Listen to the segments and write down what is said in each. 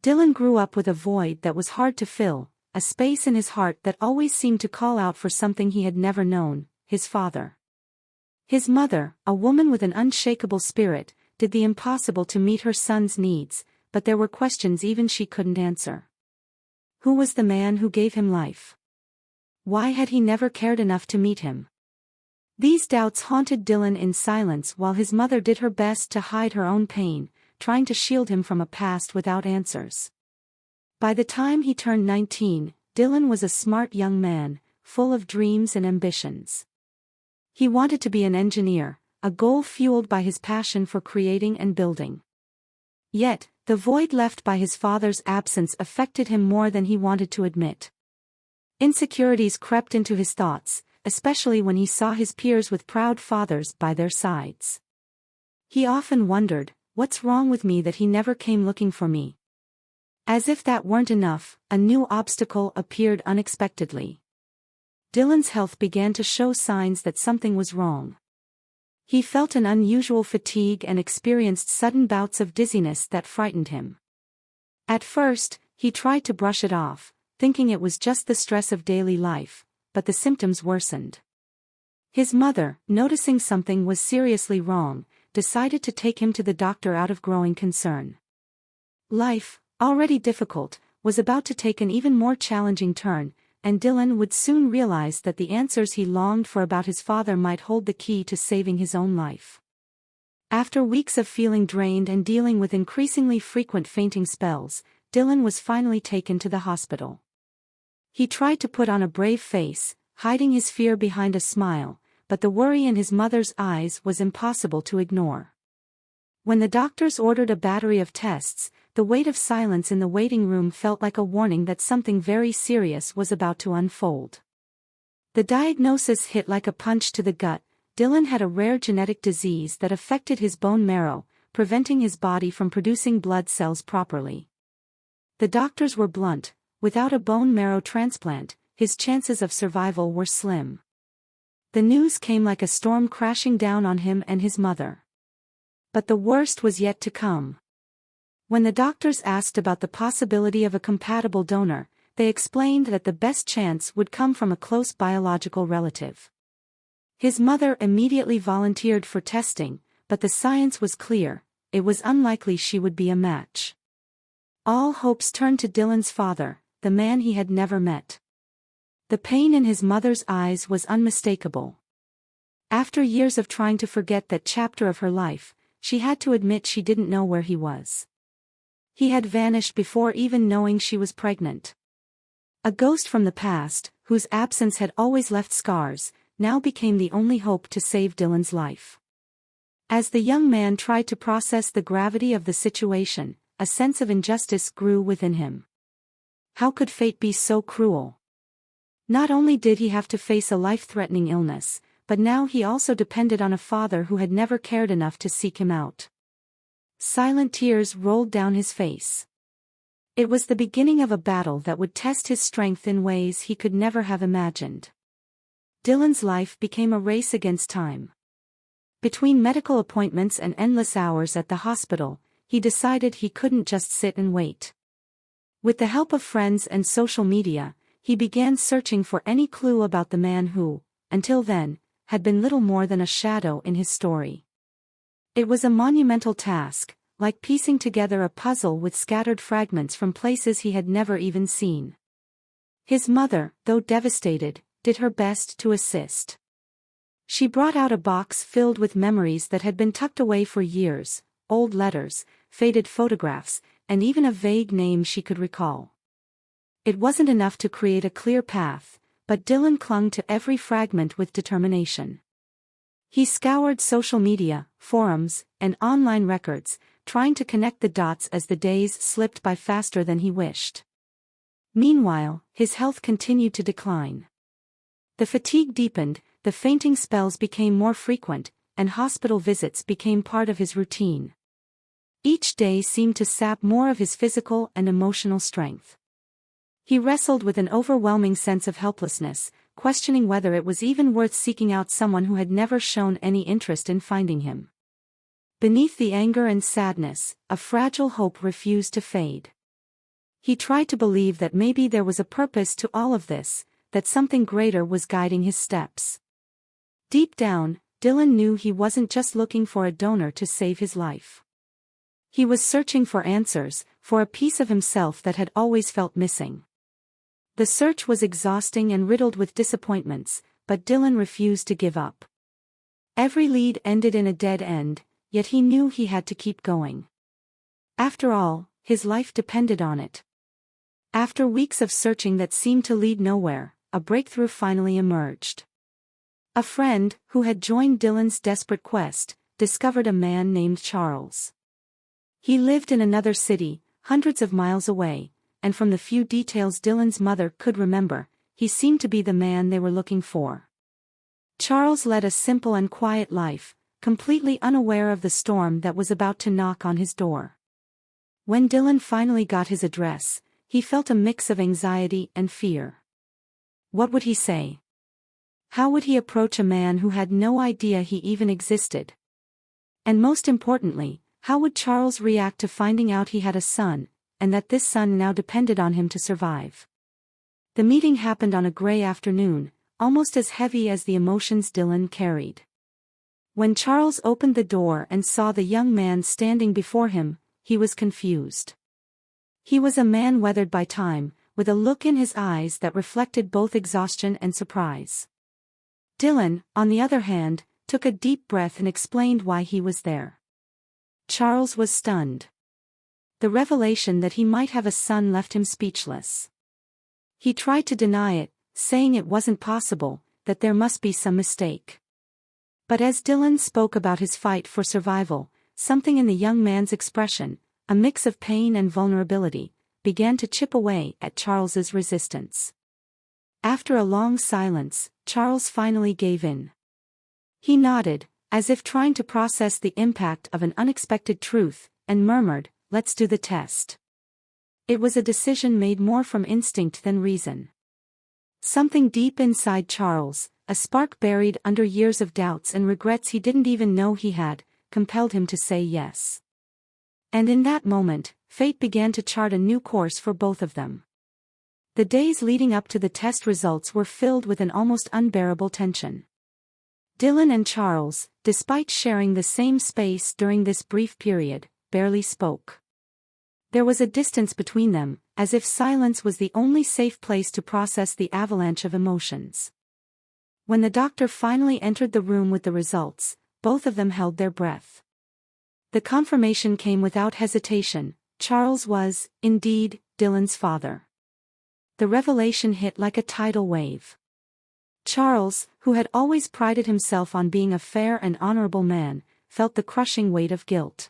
Dylan grew up with a void that was hard to fill, a space in his heart that always seemed to call out for something he had never known, his father. His mother, a woman with an unshakable spirit, did the impossible to meet her son's needs, but there were questions even she couldn't answer. Who was the man who gave him life? Why had he never cared enough to meet him? These doubts haunted Dylan in silence while his mother did her best to hide her own pain, trying to shield him from a past without answers. By the time he turned 19, Dylan was a smart young man, full of dreams and ambitions. He wanted to be an engineer, a goal fueled by his passion for creating and building. Yet, the void left by his father's absence affected him more than he wanted to admit. Insecurities crept into his thoughts, especially when he saw his peers with proud fathers by their sides. He often wondered, what's wrong with me that he never came looking for me? As if that weren't enough, a new obstacle appeared unexpectedly. Dylan's health began to show signs that something was wrong. He felt an unusual fatigue and experienced sudden bouts of dizziness that frightened him. At first, he tried to brush it off, thinking it was just the stress of daily life, but the symptoms worsened. His mother, noticing something was seriously wrong, decided to take him to the doctor out of growing concern. Life, already difficult, was about to take an even more challenging turn, and Dylan would soon realize that the answers he longed for about his father might hold the key to saving his own life. After weeks of feeling drained and dealing with increasingly frequent fainting spells, Dylan was finally taken to the hospital. He tried to put on a brave face, hiding his fear behind a smile, but the worry in his mother's eyes was impossible to ignore. When the doctors ordered a battery of tests, the weight of silence in the waiting room felt like a warning that something very serious was about to unfold. The diagnosis hit like a punch to the gut. Dylan had a rare genetic disease that affected his bone marrow, preventing his body from producing blood cells properly. The doctors were blunt: without a bone marrow transplant, his chances of survival were slim. The news came like a storm crashing down on him and his mother. But the worst was yet to come. When the doctors asked about the possibility of a compatible donor, they explained that the best chance would come from a close biological relative. His mother immediately volunteered for testing, but the science was clear: it was unlikely she would be a match. All hopes turned to Dylan's father, the man he had never met. The pain in his mother's eyes was unmistakable. After years of trying to forget that chapter of her life, she had to admit she didn't know where he was. He had vanished before even knowing she was pregnant. A ghost from the past, whose absence had always left scars, now became the only hope to save Dylan's life. As the young man tried to process the gravity of the situation, a sense of injustice grew within him. How could fate be so cruel? Not only did he have to face a life-threatening illness, but now he also depended on a father who had never cared enough to seek him out. Silent tears rolled down his face. It was the beginning of a battle that would test his strength in ways he could never have imagined. Dylan's life became a race against time. Between medical appointments and endless hours at the hospital, he decided he couldn't just sit and wait. With the help of friends and social media, he began searching for any clue about the man who, until then, had been little more than a shadow in his story. It was a monumental task, like piecing together a puzzle with scattered fragments from places he had never even seen. His mother, though devastated, did her best to assist. She brought out a box filled with memories that had been tucked away for years: old letters, faded photographs, and even a vague name she could recall. It wasn't enough to create a clear path, but Dylan clung to every fragment with determination. He scoured social media, forums, and online records, trying to connect the dots as the days slipped by faster than he wished. Meanwhile, his health continued to decline. The fatigue deepened, the fainting spells became more frequent, and hospital visits became part of his routine. Each day seemed to sap more of his physical and emotional strength. He wrestled with an overwhelming sense of helplessness, questioning whether it was even worth seeking out someone who had never shown any interest in finding him. Beneath the anger and sadness, a fragile hope refused to fade. He tried to believe that maybe there was a purpose to all of this, that something greater was guiding his steps. Deep down, Dylan knew he wasn't just looking for a donor to save his life. He was searching for answers, for a piece of himself that had always felt missing. The search was exhausting and riddled with disappointments, but Dylan refused to give up. Every lead ended in a dead end, yet he knew he had to keep going. After all, his life depended on it. After weeks of searching that seemed to lead nowhere, a breakthrough finally emerged. A friend, who had joined Dylan's desperate quest, discovered a man named Charles. He lived in another city, hundreds of miles away, and from the few details Dylan's mother could remember, he seemed to be the man they were looking for. Charles led a simple and quiet life, completely unaware of the storm that was about to knock on his door. When Dylan finally got his address, he felt a mix of anxiety and fear. What would he say? How would he approach a man who had no idea he even existed? And most importantly, how would Charles react to finding out he had a son, and that this son now depended on him to survive? The meeting happened on a gray afternoon, almost as heavy as the emotions Dylan carried. When Charles opened the door and saw the young man standing before him, he was confused. He was a man weathered by time, with a look in his eyes that reflected both exhaustion and surprise. Dylan, on the other hand, took a deep breath and explained why he was there. Charles was stunned. The revelation that he might have a son left him speechless. He tried to deny it, saying it wasn't possible, that there must be some mistake. But as Dylan spoke about his fight for survival, something in the young man's expression, a mix of pain and vulnerability, began to chip away at Charles's resistance. After a long silence, Charles finally gave in. He nodded, as if trying to process the impact of an unexpected truth, and murmured, "Let's do the test." It was a decision made more from instinct than reason. Something deep inside Charles, a spark buried under years of doubts and regrets he didn't even know he had, compelled him to say yes. And in that moment, fate began to chart a new course for both of them. The days leading up to the test results were filled with an almost unbearable tension. Dylan and Charles, despite sharing the same space during this brief period, barely spoke. There was a distance between them, as if silence was the only safe place to process the avalanche of emotions. When the doctor finally entered the room with the results, both of them held their breath. The confirmation came without hesitation: Charles was, indeed, Dylan's father. The revelation hit like a tidal wave. Charles, who had always prided himself on being a fair and honorable man, felt the crushing weight of guilt.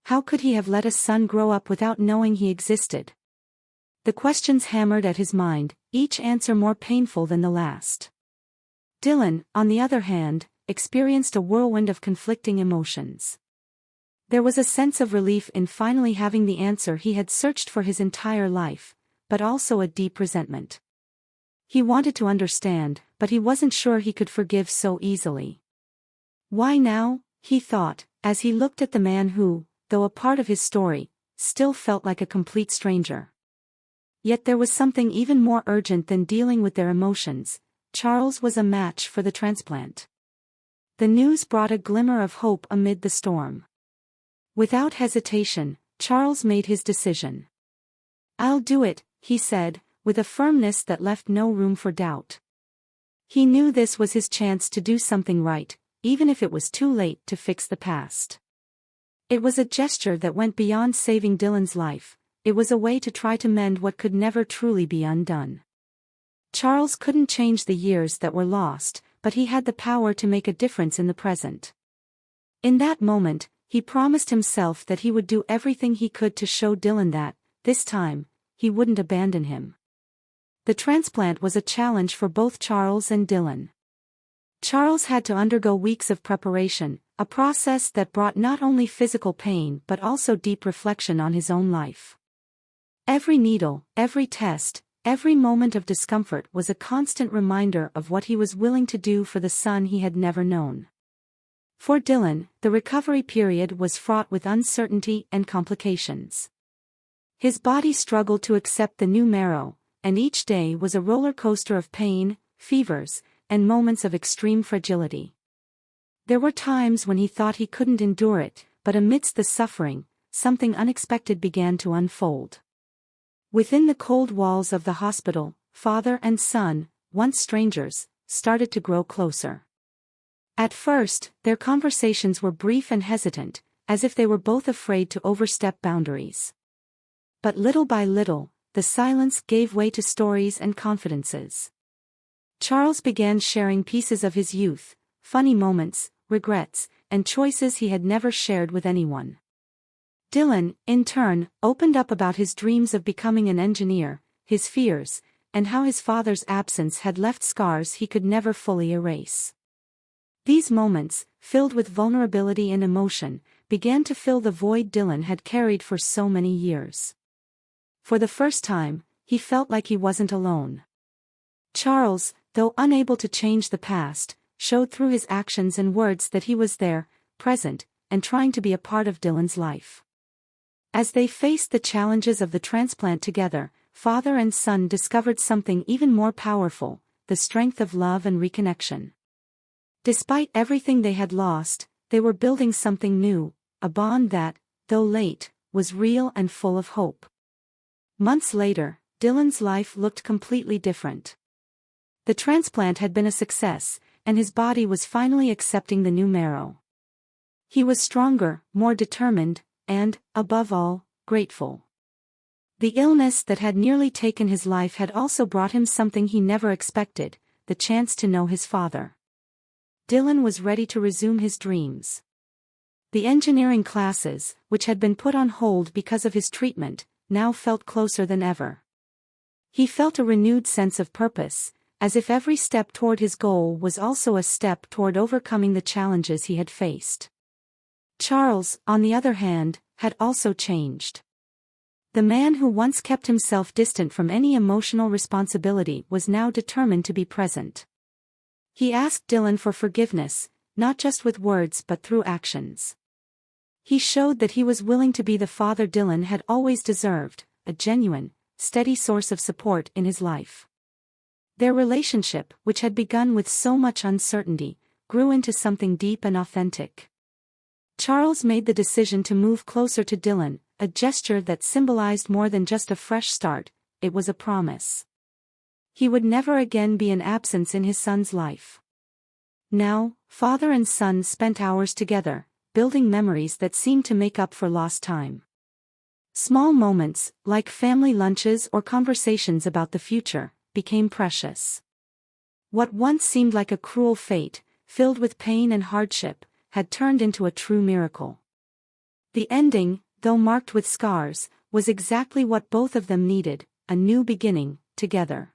How could he have let a son grow up without knowing he existed? The questions hammered at his mind, each answer more painful than the last. Dylan, on the other hand, experienced a whirlwind of conflicting emotions. There was a sense of relief in finally having the answer he had searched for his entire life, but also a deep resentment. He wanted to understand, but he wasn't sure he could forgive so easily. Why now, he thought, as he looked at the man who, though a part of his story, still felt like a complete stranger. Yet there was something even more urgent than dealing with their emotions: Charles was a match for the transplant. The news brought a glimmer of hope amid the storm. Without hesitation, Charles made his decision. "I'll do it," he said, with a firmness that left no room for doubt. He knew this was his chance to do something right, even if it was too late to fix the past. It was a gesture that went beyond saving Dylan's life. It was a way to try to mend what could never truly be undone. Charles couldn't change the years that were lost, but he had the power to make a difference in the present. In that moment, he promised himself that he would do everything he could to show Dylan that, this time, he wouldn't abandon him. The transplant was a challenge for both Charles and Dylan. Charles had to undergo weeks of preparation, a process that brought not only physical pain but also deep reflection on his own life. Every needle, every test, every moment of discomfort was a constant reminder of what he was willing to do for the son he had never known. For Dylan, the recovery period was fraught with uncertainty and complications. His body struggled to accept the new marrow, and each day was a roller coaster of pain, fevers, and moments of extreme fragility. There were times when he thought he couldn't endure it, but amidst the suffering, something unexpected began to unfold. Within the cold walls of the hospital, father and son, once strangers, started to grow closer. At first, their conversations were brief and hesitant, as if they were both afraid to overstep boundaries. But little by little, the silence gave way to stories and confidences. Charles began sharing pieces of his youth, funny moments, regrets, and choices he had never shared with anyone. Dylan, in turn, opened up about his dreams of becoming an engineer, his fears, and how his father's absence had left scars he could never fully erase. These moments, filled with vulnerability and emotion, began to fill the void Dylan had carried for so many years. For the first time, he felt like he wasn't alone. Charles, though unable to change the past, showed through his actions and words that he was there, present, and trying to be a part of Dylan's life. As they faced the challenges of the transplant together, father and son discovered something even more powerful, the strength of love and reconnection. Despite everything they had lost, they were building something new, a bond that, though late, was real and full of hope. Months later, Dylan's life looked completely different. The transplant had been a success, and his body was finally accepting the new marrow. He was stronger, more determined, and, above all, grateful. The illness that had nearly taken his life had also brought him something he never expected, the chance to know his father. Dylan was ready to resume his dreams. The engineering classes, which had been put on hold because of his treatment, now felt closer than ever. He felt a renewed sense of purpose, as if every step toward his goal was also a step toward overcoming the challenges he had faced. Charles, on the other hand, had also changed. The man who once kept himself distant from any emotional responsibility was now determined to be present. He asked Dylan for forgiveness, not just with words but through actions. He showed that he was willing to be the father Dylan had always deserved, a genuine, steady source of support in his life. Their relationship, which had begun with so much uncertainty, grew into something deep and authentic. Charles made the decision to move closer to Dylan, a gesture that symbolized more than just a fresh start, it was a promise. He would never again be an absence in his son's life. Now, father and son spent hours together, building memories that seemed to make up for lost time. Small moments, like family lunches or conversations about the future, became precious. What once seemed like a cruel fate, filled with pain and hardship, had turned into a true miracle. The ending, though marked with scars, was exactly what both of them needed, a new beginning, together.